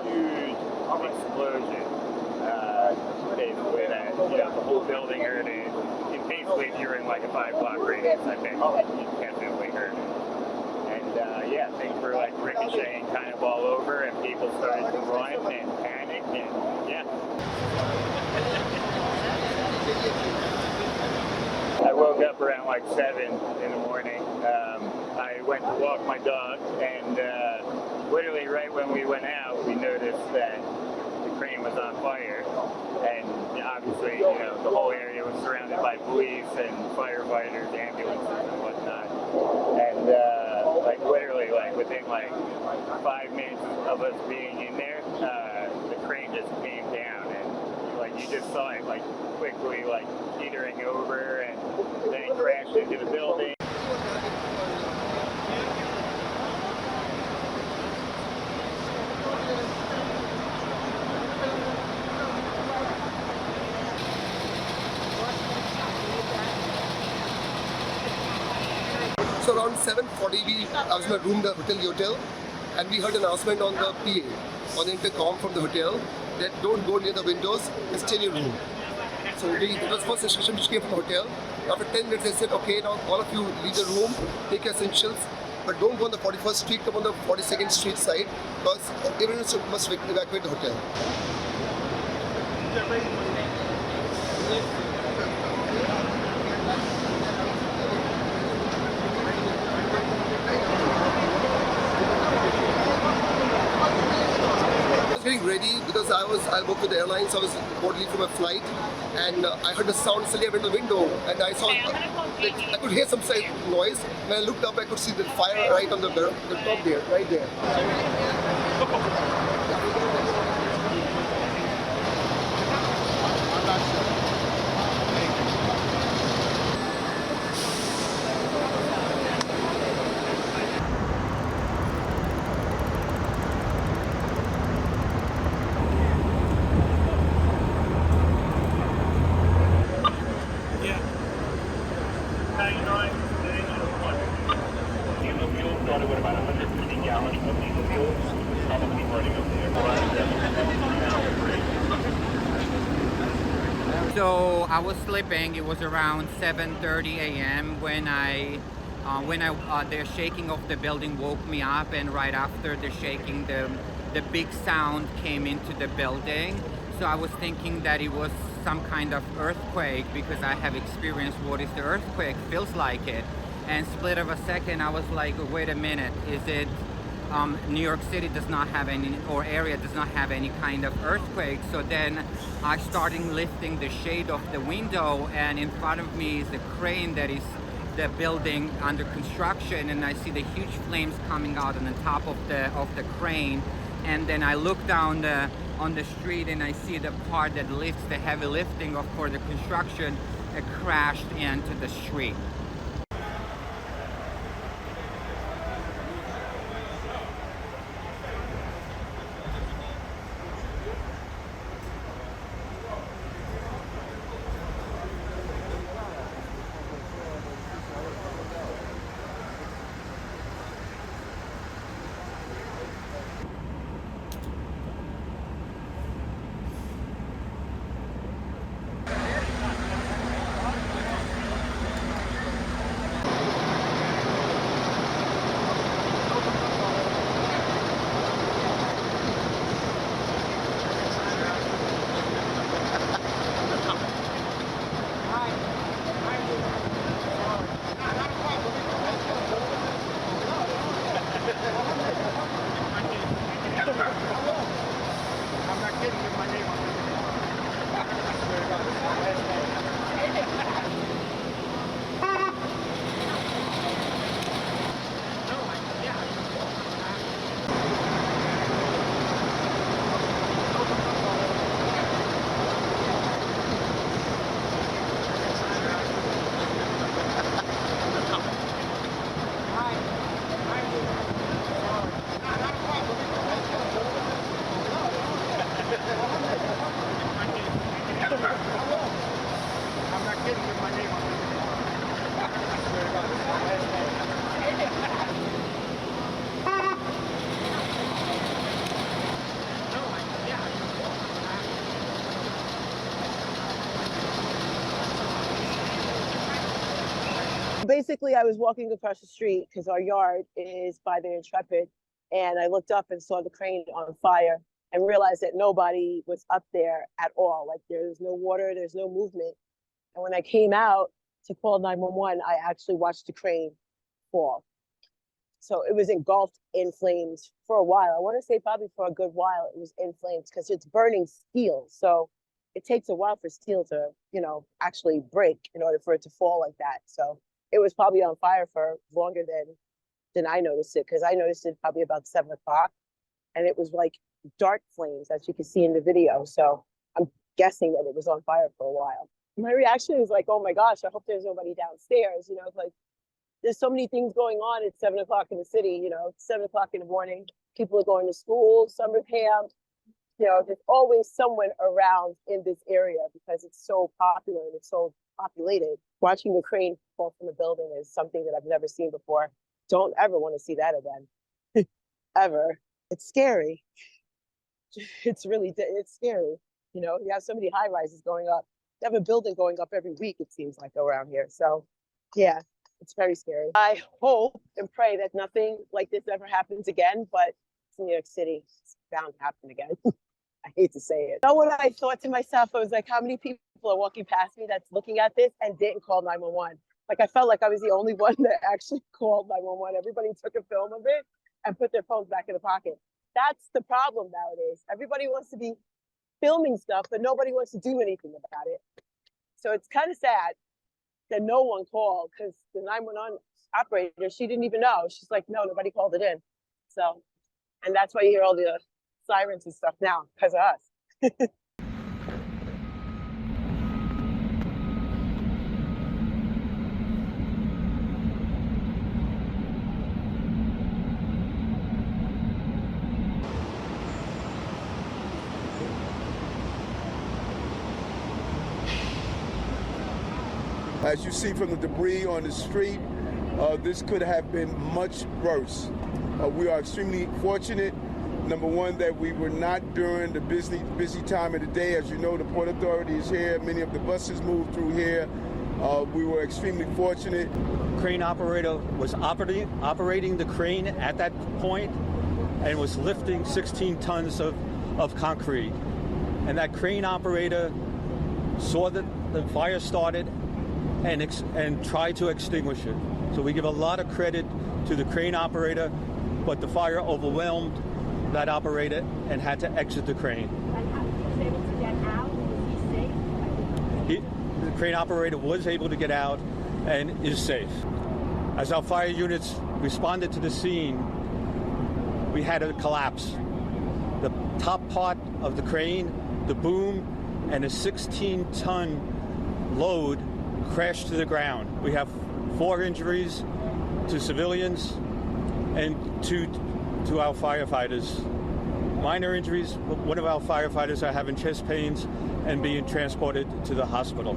huge explosion. Basically, that the whole building heard it. Basically, if you're in like a 5-block radius, I think you definitely heard it. And yeah, things were like ricocheting kind of all over, and people started to run and panic, and yeah. I woke up around like 7 in the morning. I went to walk my dog, and literally right when we went out, we noticed that the crane was on fire. And obviously, the whole area was surrounded by police and firefighters, ambulances, and whatnot. And like literally, like within like 5 minutes of us being in there, the crane just came down, and like you just saw it like quickly like teetering over, and then it crashed into the building. So around 7:40, I was in my room, the hotel, and we heard an announcement on the PA, on the intercom from the hotel, that don't go near the windows, stay in your room. So that was the first instruction which came from the hotel. After 10 minutes, they said, okay, now all of you leave the room, take your essentials, but don't go on the 41st Street, come on the 42nd Street side, because everyone must evacuate the hotel. Getting ready because I booked with the airlines, so I was about to leave for my flight, and I heard the sound. Suddenly I went to the window and I saw I could hear some noise. When I looked up, I could see the fire right on the top there, right there. So I was sleeping. It was around 7:30 a.m. when the shaking of the building woke me up, and right after the shaking, the big sound came into the building. So I was thinking that it was some kind of earthquake, because I have experienced what is the earthquake feels like it. And split of a second, I was like, wait a minute, is it New York City does not have any, or area does not have any kind of earthquake? So then I started lifting the shade of the window, and in front of me is the crane that is the building under construction, and I see the huge flames coming out on the top of the crane. And then I look down on the street, and I see the part that lifts the heavy lifting for the construction crashed into the street. Basically, I was walking across the street because our yard is by the Intrepid, and I looked up and saw the crane on fire and realized that nobody was up there at all. Like there's no water, there's no movement. And when I came out to call 911, I actually watched the crane fall. So it was engulfed in flames for a while. I want to say probably for a good while it was in flames because it's burning steel. So it takes a while for steel to, actually break in order for it to fall like that. So it was probably on fire for longer than I noticed it, because I noticed it probably about 7 o'clock, and it was like dark flames, as you can see in the video. So I'm guessing that it was on fire for a while. My reaction is like, oh my gosh, I hope there's nobody downstairs. Like there's so many things going on at 7 o'clock in the city. It's 7 o'clock in the morning. People are going to school, summer camp. There's always someone around in this area because it's so popular and it's so populated. Watching the crane fall from a building is something that I've never seen before. Don't ever want to see that again. Ever. It's scary. It's scary. You have so many high rises going up. You have a building going up every week, it seems like, around here. So yeah, it's very scary. I hope and pray that nothing like this ever happens again, but it's New York City. It's bound to happen again. I hate to say it. What I thought to myself, I was like, how many people are walking past me that's looking at this and didn't call 911? Like, I felt like I was the only one that actually called 911. Everybody took a film of it and put their phones back in the pocket. That's the problem nowadays. Everybody wants to be filming stuff, but nobody wants to do anything about it. So it's kind of sad that no one called, because the 911 operator, she didn't even know. She's like, no, nobody called it in. So, and that's why you hear all the sirens and stuff now, because of us. As you see from the debris on the street, this could have been much worse. We are extremely fortunate, number one, that we were not during the busy time of the day. As you know, the Port Authority is here. Many of the buses move through here. We were extremely fortunate. Crane operator was operating the crane at that point and was lifting 16 tons of concrete. And that crane operator saw that the fire started and tried to extinguish it. So we give a lot of credit to the crane operator, but the fire overwhelmed that operator and had to exit the crane. And how was he able to get out? Was he safe? The crane operator was able to get out and is safe. As our fire units responded to the scene, we had a collapse. The top part of the crane, the boom, and a 16-ton load crashed to the ground. We have 4 injuries to civilians and 2 to our firefighters. Minor injuries, one of our firefighters are having chest pains and being transported to the hospital.